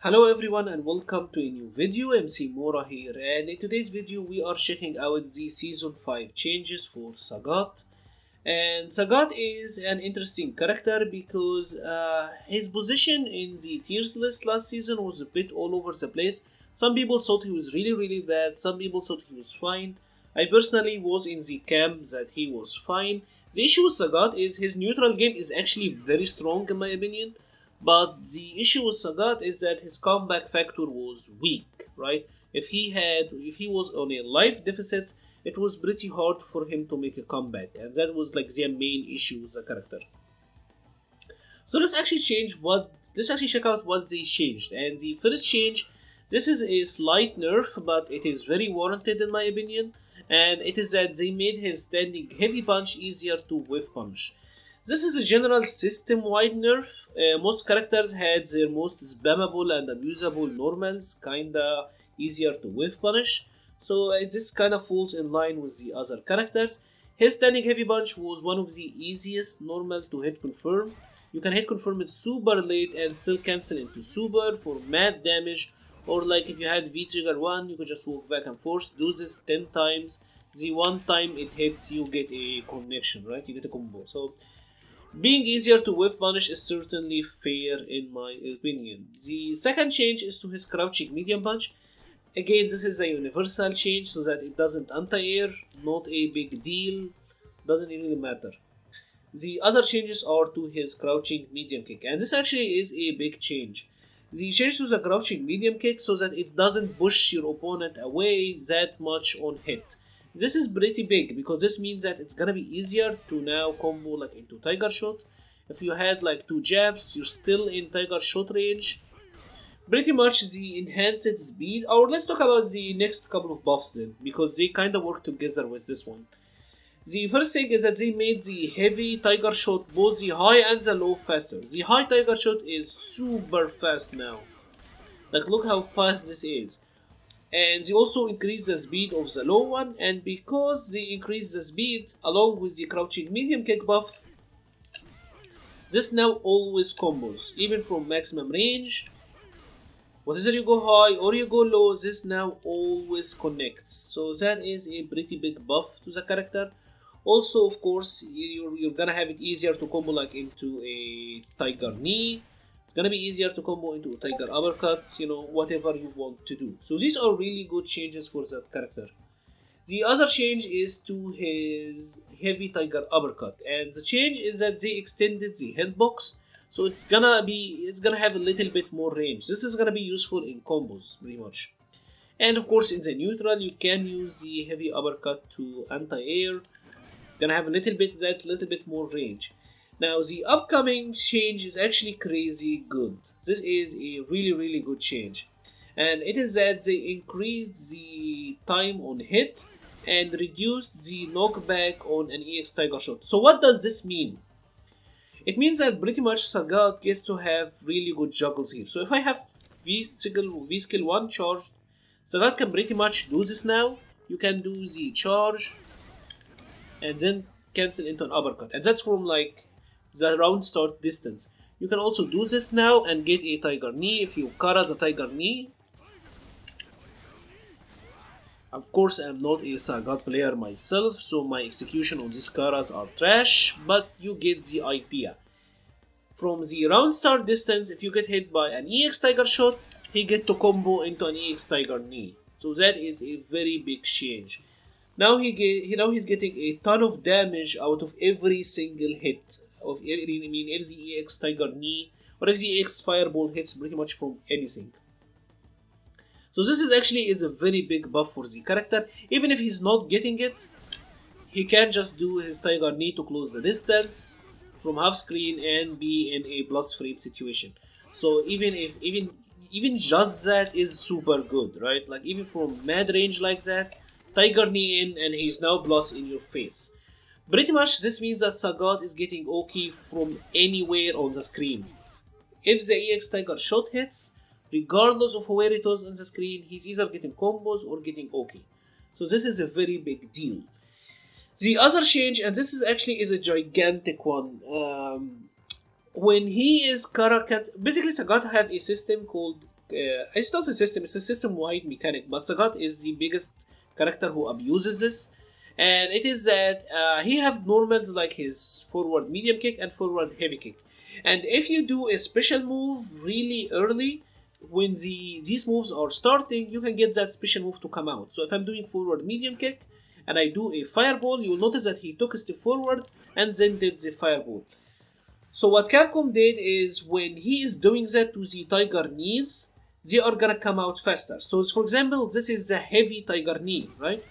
Hello everyone and welcome to a new video. MC-Mura here, and in today's video we are checking out the season 5 changes for Sagat. And Sagat is an interesting character because his position in the tiers list last season was a bit all over the place. Some people thought he was really bad, some people thought he was fine. I personally was in the camp that he was fine. The issue with Sagat is his neutral game is actually very strong in my opinion. But the issue with Sagat is that his comeback factor was weak, right? If he was on a life deficit, it was pretty hard for him to make a comeback, and that was like the main issue with the character. So let's actually check out what they changed. And the first change, this is a slight nerf, but it is very warranted in my opinion, and it is that they made his standing heavy punch easier to whiff punch. This is a general system-wide nerf. Most characters had their most spammable and abusable normals kinda easier to whiff punish, so this kinda falls in line with the other characters. His standing heavy punch was one of the easiest normal to hit confirm. You can hit confirm it super late and still cancel into super for mad damage, or like if you had V trigger 1, you could just walk back and forth, do this 10 times. The one time it hits, you get a connection, right? You get a combo. So being easier to whiff punish is certainly fair in my opinion. The second change is to his crouching medium punch. Again, this is a universal change so that it doesn't anti-air, not a big deal, doesn't really matter. The other changes are to his crouching medium kick, and this actually is a big change. The change to the crouching medium kick so that it doesn't push your opponent away that much on hit. This is pretty big because this means that it's gonna be easier to now combo like into Tiger Shot. If you had like 2 jabs, you're still in Tiger Shot range. Pretty much the enhanced speed, or let's talk about the next couple of buffs then, because they kinda work together with this one. The first thing is that they made the heavy Tiger Shot, both the high and the low, faster. The high Tiger Shot is super fast now. Like look how fast this is. And they also increase the speed of the low one, and because they increase the speed along with the crouching medium kick buff, this now always combos, even from maximum range. Whether you go high or you go low, this now always connects. So that is a pretty big buff to the character. Also, of course, you're gonna have it easier to combo like into a Tiger Knee. It's gonna be easier to combo into a Tiger Uppercut, whatever you want to do. So these are really good changes for that character. The other change is to his heavy Tiger Uppercut, and the change is that they extended the hitbox, so it's gonna have a little bit more range. This is gonna be useful in combos pretty much. And of course, in the neutral, you can use the heavy uppercut to anti-air. Gonna have a little bit more range. Now the upcoming change is actually crazy good. This is a really good change, and it is that they increased the time on hit and reduced the knockback on an EX Tiger Shot. So what does this mean? It means that pretty much Sagat gets to have really good juggles here. So if I have V skill 1 charged, Sagat can pretty much do this now. You can do the charge and then cancel into an uppercut, and that's from like the round start distance. You can also do this now and get a Tiger Knee if you Kara the Tiger Knee. Of course, I'm not a Sagat player myself, so my execution on these Karas are trash, but you get the idea. From the round start distance, if you get hit by an EX Tiger Shot, he get to combo into an EX Tiger Knee. So that is a very big change. Now he's getting a ton of damage out of every single hit. If the EX Tiger Knee or if the EX Fireball hits pretty much from anything. So this is a very big buff for the character. Even if he's not getting it, he can just do his Tiger Knee to close the distance from half screen and be in a plus frame situation. So even just that is super good, right? Like even from mad range like that, Tiger Knee in and he's now plus in your face. Pretty much this means that Sagat is getting OK from anywhere on the screen. If the EX Tiger Shot hits, regardless of where it was on the screen, he's either getting combos or getting OK. So this is a very big deal. The other change, and this is a gigantic one, when he is Kara cancel, basically Sagat have a system called it's not a system, it's a system-wide mechanic, but Sagat is the biggest character who abuses this. And it is that he have normals like his forward medium kick and forward heavy kick. And if you do a special move really early, when these moves are starting, you can get that special move to come out. So if I'm doing forward medium kick and I do a fireball, you'll notice that he took a step forward and then did the fireball. So what Capcom did is when he is doing that to the tiger knees, they are gonna come out faster. So for example, this is the heavy tiger knee, right?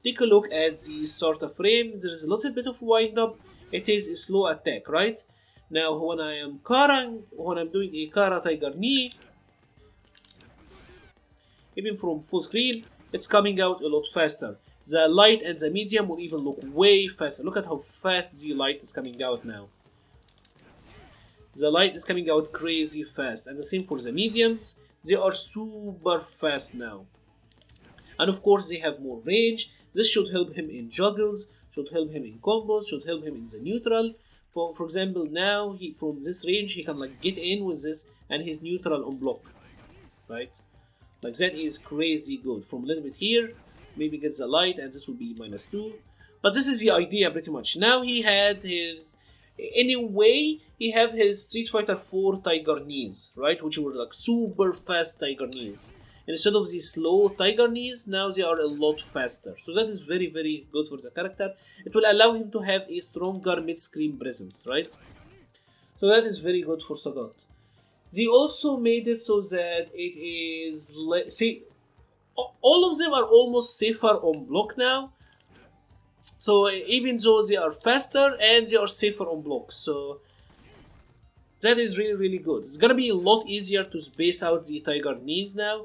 Take a look at the sort of frame. There's a little bit of wind up. It is a slow attack, right? Now when I'm doing a Kara tiger knee, even from full screen, it's coming out a lot faster. The light and the medium will even look way faster. Look at how fast the light is coming out now. The light is coming out crazy fast, and the same for the mediums. They are super fast now. And of course they have more range. This should help him in juggles, should help him in combos, should help him in the neutral. For example, now from this range he can like get in with this and he's neutral on block, right? Like that is crazy good. From a little bit here, maybe gets the light and this will be -2. But this is the idea pretty much. Now he had his, anyway, he have his Street Fighter 4 tiger knees, right? Which were like super fast tiger knees. And instead of these slow tiger knees, now they are a lot faster. So that is very, very good for the character. It will allow him to have a stronger mid-screen presence, right? So that is very good for Sagat. They also made it so that it is, say, all of them are almost safer on block now. So even though they are faster and they are safer on block. So that is really, really good. It's gonna be a lot easier to space out the tiger knees now,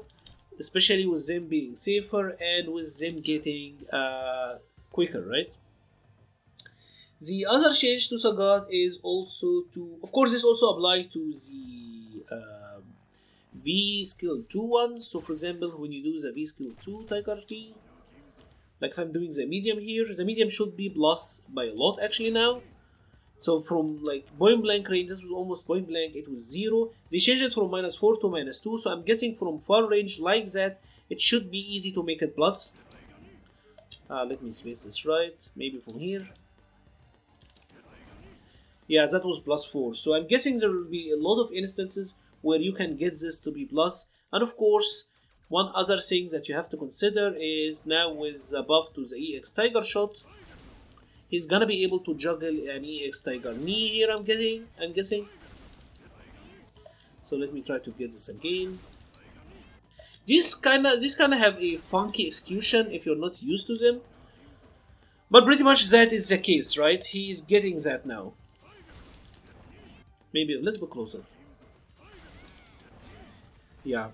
especially with them being safer and with them getting quicker, right? The other change to Sagat is also to, of course, this also applies to the V skill 2 ones. So for example, when you do the V skill 2 tiger T, like if I'm doing the medium here, the medium should be plus by a lot actually now. So from like point blank range, this was almost point blank, it was 0. They changed it from -4 to -2, so I'm guessing from far range like that, it should be easy to make it plus. Let me space this right, maybe from here. Yeah, that was +4. So I'm guessing there will be a lot of instances where you can get this to be plus. And of course, one other thing that you have to consider is now with the buff to the EX Tiger Shot, he's gonna be able to juggle an EX Tiger Knee here, I'm guessing. So let me try to get this again. These kinda have a funky execution if you're not used to them. But pretty much that is the case, right? He's getting that now. Maybe a little bit closer. Yeah.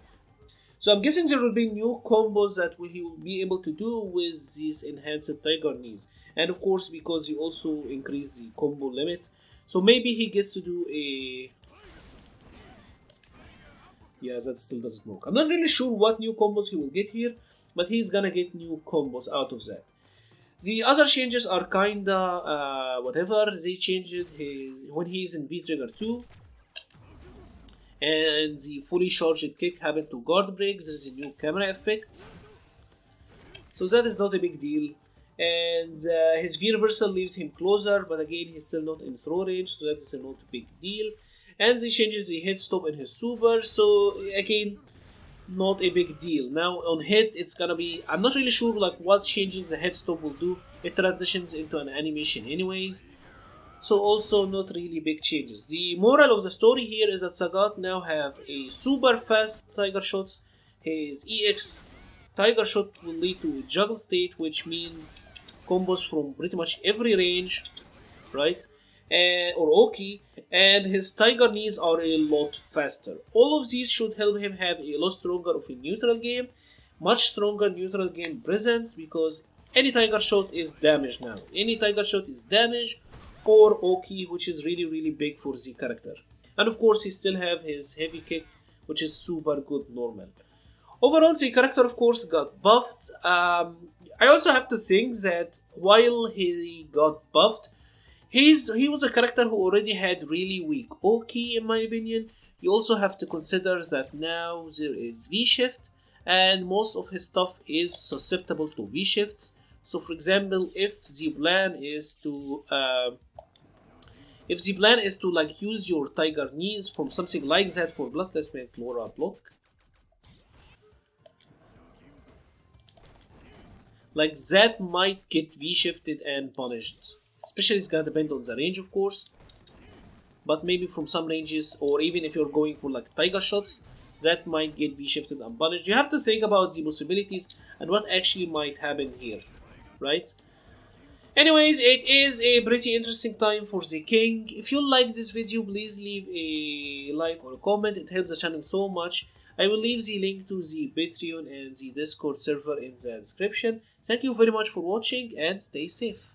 So I'm guessing there will be new combos that he will be able to do with these enhanced tiger knees. And of course, because he also increased the combo limit. So maybe he gets to do a... Yeah, that still doesn't work. I'm not really sure what new combos he will get here, but he's gonna get new combos out of that. The other changes are kinda whatever. They changed his when he's in V-Trigger 2. And the fully charged kick happened to guard break. There's a new camera effect. So that is not a big deal. And his V reversal leaves him closer, but again he's still not in throw range, so that is not a big deal. And they changes the hit stop in his super, so again, not a big deal. Now on hit, it's gonna be, I'm not really sure like what changing the head stop will do. It transitions into an animation anyways, so also not really big changes. The moral of the story here is that Sagat now have a super fast tiger shots. His EX tiger shot will lead to a juggle state, which means combos from pretty much every range, right? Or Oki, and his tiger knees are a lot faster. All of these should help him have a lot stronger of a neutral game, much stronger neutral game presence, because any tiger shot is damage now. Any tiger shot is damage or Oki, which is really, really big for the character. And of course, he still have his heavy kick, which is super good normal. Overall, the character of course got buffed. I also have to think that while he got buffed, he was a character who already had really weak Oki, in my opinion. You also have to consider that now there is V-shift, and most of his stuff is susceptible to V-shifts. So for example, if the plan is to like use your tiger knees from something like that for plus, let's make Laura block. Like that might get V-shifted and punished. Especially it's gonna depend on the range, of course. But maybe from some ranges, or even if you're going for like tiger shots, that might get V-shifted and punished. You have to think about the possibilities and what actually might happen here, right? Anyways, it is a pretty interesting time for the king. If you like this video, please leave a like or a comment. It helps the channel so much. I will leave the link to the Patreon and the Discord server in the description. Thank you very much for watching and stay safe.